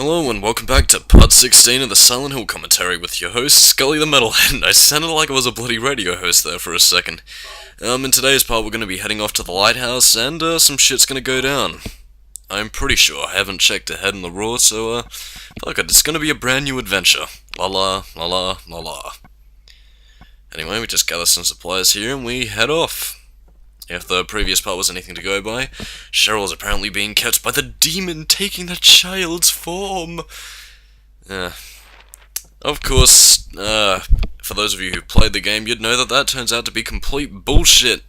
Hello and welcome back to part 16 of the Silent Hill commentary with your host, Skully the Metalhead. I sounded like I was a bloody radio host there for a second. In today's part we're going to be heading off to the lighthouse and some shit's going to go down. I'm pretty sure. I haven't checked ahead in the raw, so fuck it, it's going to be a brand new adventure. La la, la la, la la. Anyway, we just gather some supplies here and we head off. If the previous part was anything to go by, Cheryl is apparently being kept by the demon taking the child's form. Of course, for those of you who played the game, you'd know that that turns out to be complete bullshit,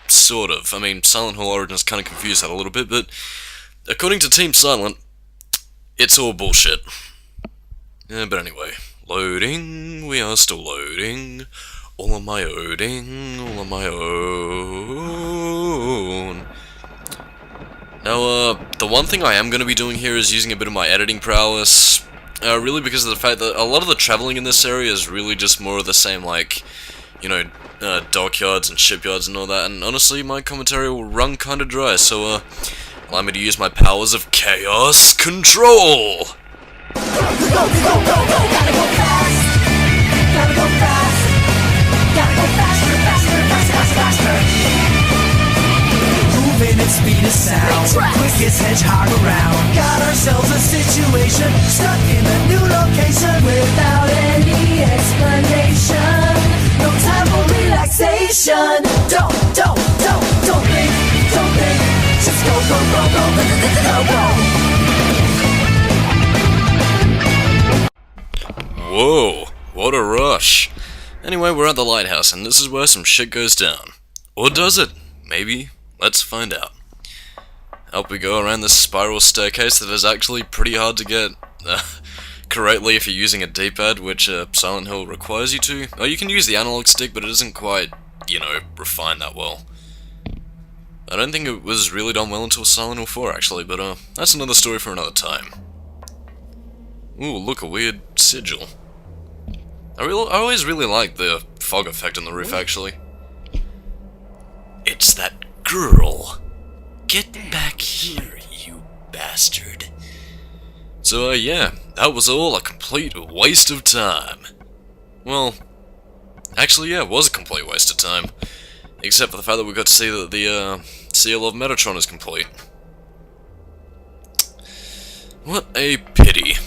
sort of. I mean, Silent Hill Origins kind of confused that a little bit, but according to Team Silent, it's all bullshit. But anyway, loading, we are still loading. All on my all on my own. Now, the one thing I am going to be doing here is using a bit of my editing prowess, really because of the fact that a lot of the traveling in this area is really just more of the same, like, you know, dockyards and shipyards and all that, and honestly, my commentary will run kinda dry, so, allow me to use my powers of chaos control! Moving at speed of sound, quickest hedgehog around. Got ourselves a situation, stuck in a new location without any explanation. No time for relaxation. Don't think, just go, go. Whoa, what a rush. Anyway, we're at the lighthouse, and this is where some shit goes down. Or does it? Maybe. Let's find out. Up we go around this spiral staircase that is actually pretty hard to get correctly if you're using a D-pad, which Silent Hill requires you to. Oh, you can use the analog stick, but it isn't quite, you know, refined that well. I don't think it was really done well until Silent Hill 4, actually, but that's another story for another time. Ooh, look, a weird sigil. I always really like the fog effect on the roof, actually. It's that girl. Get back here, you bastard. So, yeah, that was all a complete waste of time. Well, actually, yeah, it was a complete waste of time. Except for the fact that we got to see that the, seal of Metatron is complete. What a pity.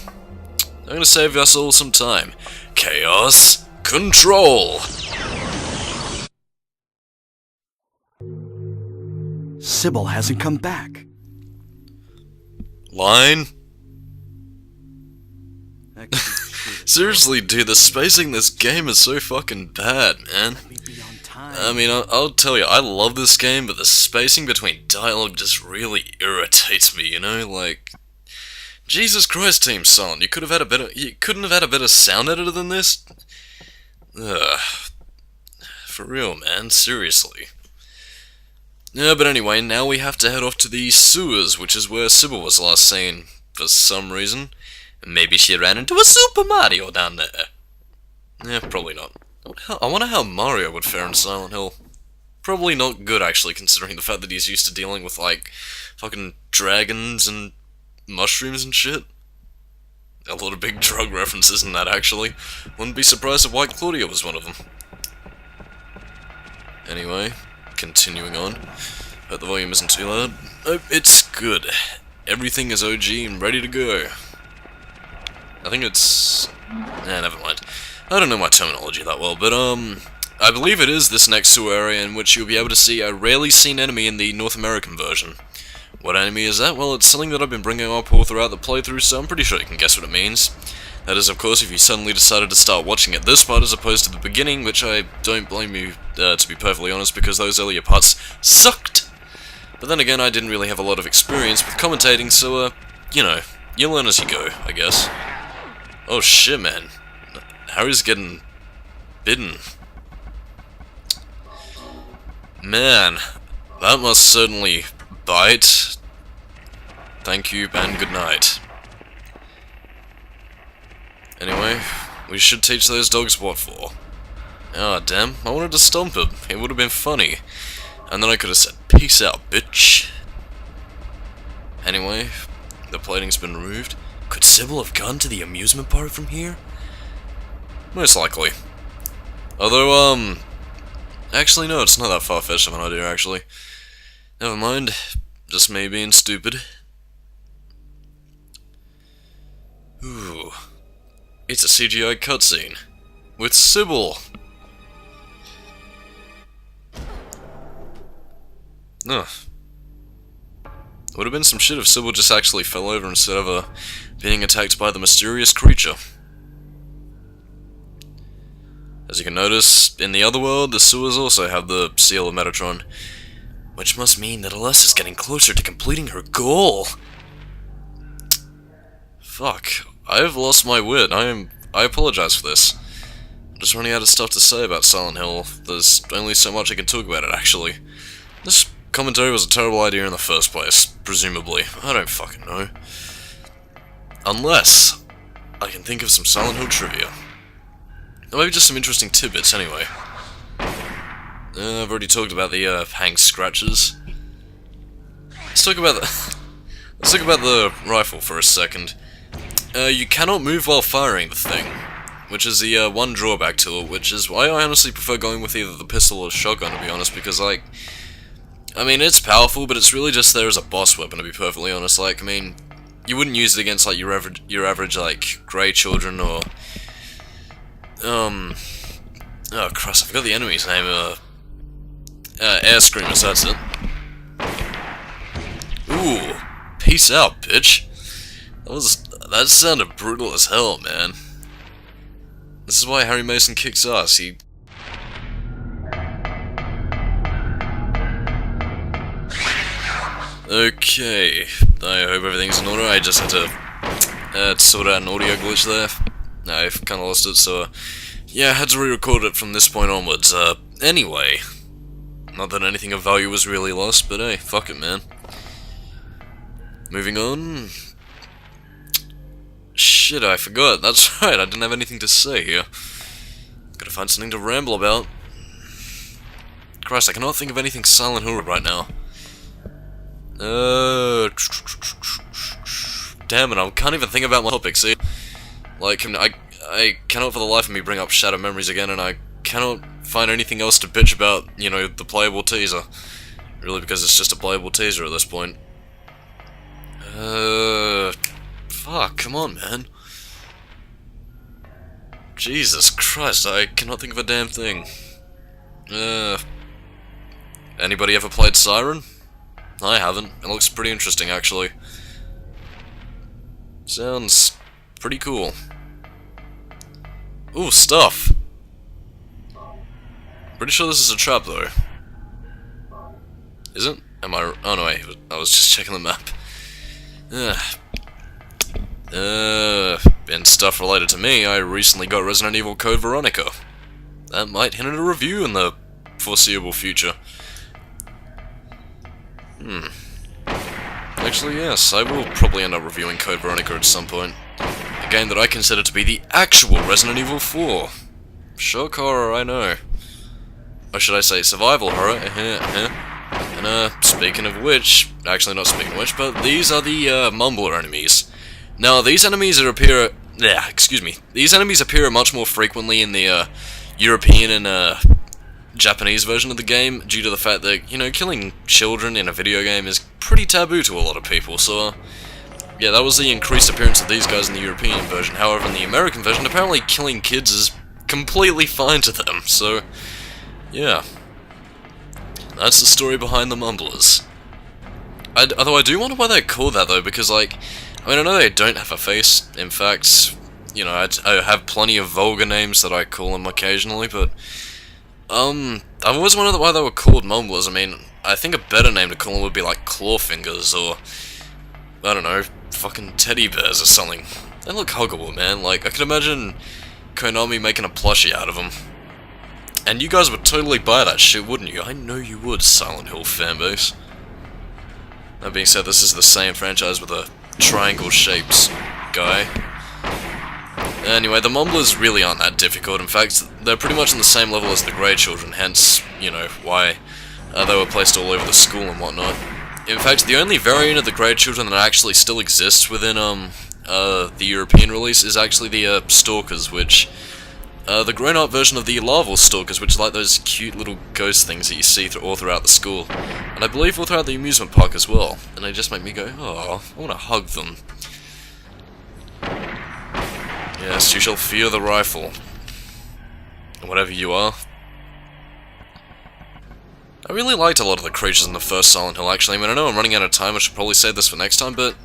I'm gonna save us all some time. Chaos control! Sybil hasn't come back. Line? Seriously, dude, the spacing in this game is so fucking bad, man. I mean, I'll tell you, I love this game, but the spacing between dialogue just really irritates me, you know? Like, Jesus Christ, Team Silent, you couldn't have had a better sound editor than this? Ugh. For real, man, seriously. Yeah, but anyway, now we have to head off to the sewers, which is where Sybil was last seen, for some reason. Maybe she ran into a Super Mario down there. Yeah, probably not. I wonder how Mario would fare in Silent Hill. Probably not good, actually, considering the fact that he's used to dealing with, like, fucking dragons and mushrooms and shit. A lot of big drug references in that, actually. Wouldn't be surprised if White Claudia was one of them. Anyway, continuing on. Hope the volume isn't too loud. Oh, it's good. Everything is OG and ready to go. I think it's... never mind. I don't know my terminology that well, but I believe it is this next sewer area in which you'll be able to see a rarely seen enemy in the North American version. What enemy is that? Well, it's something that I've been bringing up all throughout the playthrough, so I'm pretty sure you can guess what it means. That is, of course, if you suddenly decided to start watching at this part as opposed to the beginning, which I don't blame you, to be perfectly honest, because those earlier parts sucked! But then again, I didn't really have a lot of experience with commentating, so, you know, you learn as you go, I guess. Oh shit, man. Harry's getting bitten. Man, that must certainly bite. Thank you, and good night. Anyway, we should teach those dogs what for. Ah, damn, I wanted to stomp him. It would have been funny. And then I could have said, peace out, bitch. Anyway, the plating's been removed. Could Sybil have gone to the amusement park from here? Most likely. Although, actually no, it's not that far-fetched of an idea, actually. Never mind, just me being stupid. Ooh. It's a CGI cutscene. With Sybil! Ugh. Would have been some shit if Sybil just actually fell over instead of being attacked by the mysterious creature. As you can notice, in the other world, the sewers also have the Seal of Metatron, which must mean that Alessa is getting closer to completing her goal. Fuck, I've lost my wit. I apologize for this. I'm just running out of stuff to say about Silent Hill. There's only so much I can talk about it, actually. This commentary was a terrible idea in the first place, presumably. I don't fucking know. Unless I can think of some Silent Hill trivia. Or maybe just some interesting tidbits, anyway. I've already talked about the hang scratches. Let's talk about the rifle for a second. You cannot move while firing the thing, which is the one drawback to it, which is why I honestly prefer going with either the pistol or shotgun, to be honest, because, like, I mean, it's powerful, but it's really just there as a boss weapon, to be perfectly honest. Like, I mean, you wouldn't use it against, like, your average, like, grey children, or, oh, Christ, I forgot the enemy's name, Air Screamers, that's it. Ooh, peace out, bitch. That sounded brutal as hell, man. This is why Harry Mason kicks ass. He... Okay, I hope everything's in order. I just had to sort out an audio glitch there. I've kinda lost it, so yeah, I had to re-record it from this point onwards. Anyway, not that anything of value was really lost, but hey, fuck it, man. Moving on. Shit, I forgot. That's right, I didn't have anything to say here. Gotta find something to ramble about. Christ, I cannot think of anything Silent Hill right now. Damn it, I can't even think about my topic, see? Like, I cannot for the life of me bring up Shattered Memories again, and I cannot find anything else to bitch about, you know, the playable teaser. Really, because it's just a playable teaser at this point. Fuck, come on, man. Jesus Christ, I cannot think of a damn thing. Anybody ever played Siren? I haven't. It looks pretty interesting, actually. Sounds pretty cool. Ooh, stuff! Pretty sure this is a trap, though. Is it? Am I... Oh, no, wait. I was just checking the map. And stuff related to me, I recently got Resident Evil Code Veronica. That might hint at a review in the foreseeable future. Actually, yes, I will probably end up reviewing Code Veronica at some point. A game that I consider to be the actual Resident Evil 4. Shock horror, I know. Or should I say survival horror? And speaking of which, actually not speaking of which, but these are the Mumbler enemies. Now, these enemies these enemies appear much more frequently in the European and Japanese version of the game, due to the fact that, you know, killing children in a video game is pretty taboo to a lot of people, so yeah, that was the increased appearance of these guys in the European version. However, in the American version, apparently killing kids is completely fine to them, so yeah. That's the story behind the Mumblers. Although I do wonder why they're called that, though, because, like, I mean, I know they don't have a face. In fact, you know, I have plenty of vulgar names that I call them occasionally, but I've always wondered why they were called Mumblers. I mean, I think a better name to call them would be like Clawfingers, or I don't know, fucking teddy bears or something. They look huggable, man. Like, I could imagine Konami making a plushie out of them. And you guys would totally buy that shit, wouldn't you? I know you would, Silent Hill fanbase. That being said, this is the same franchise with a triangle-shaped guy. Anyway, the Mumblers really aren't that difficult. In fact, they're pretty much on the same level as the Grey Children, hence, you know, why they were placed all over the school and whatnot. In fact, the only variant of the Grey Children that actually still exists within, the European release, is actually the Stalkers, which the grown-up version of the larval Stalkers, which are like those cute little ghost things that you see all throughout the school, and I believe all throughout the amusement park as well. And they just make me go, oh, I want to hug them. Yes, you shall fear the rifle. Whatever you are. I really liked a lot of the creatures in the first Silent Hill, actually. I mean, I know I'm running out of time, I should probably save this for next time, but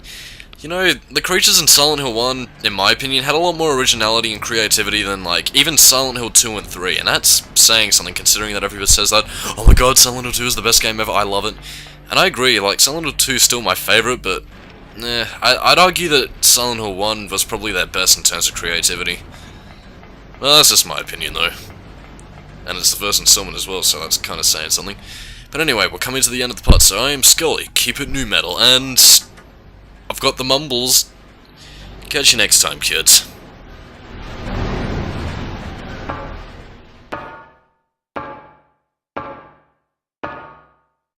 you know, the creatures in Silent Hill 1, in my opinion, had a lot more originality and creativity than, like, even Silent Hill 2 and 3, and that's saying something, considering that everybody says that, oh my god, Silent Hill 2 is the best game ever, I love it. And I agree, like, Silent Hill 2 is still my favourite, but, I'd argue that Silent Hill 1 was probably their best in terms of creativity. Well, that's just my opinion, though. And it's the first installment as well, so that's kind of saying something. But anyway, we're coming to the end of the part, so I am Skully, keep it new metal, and I've got the mumbles. Catch you next time, kids.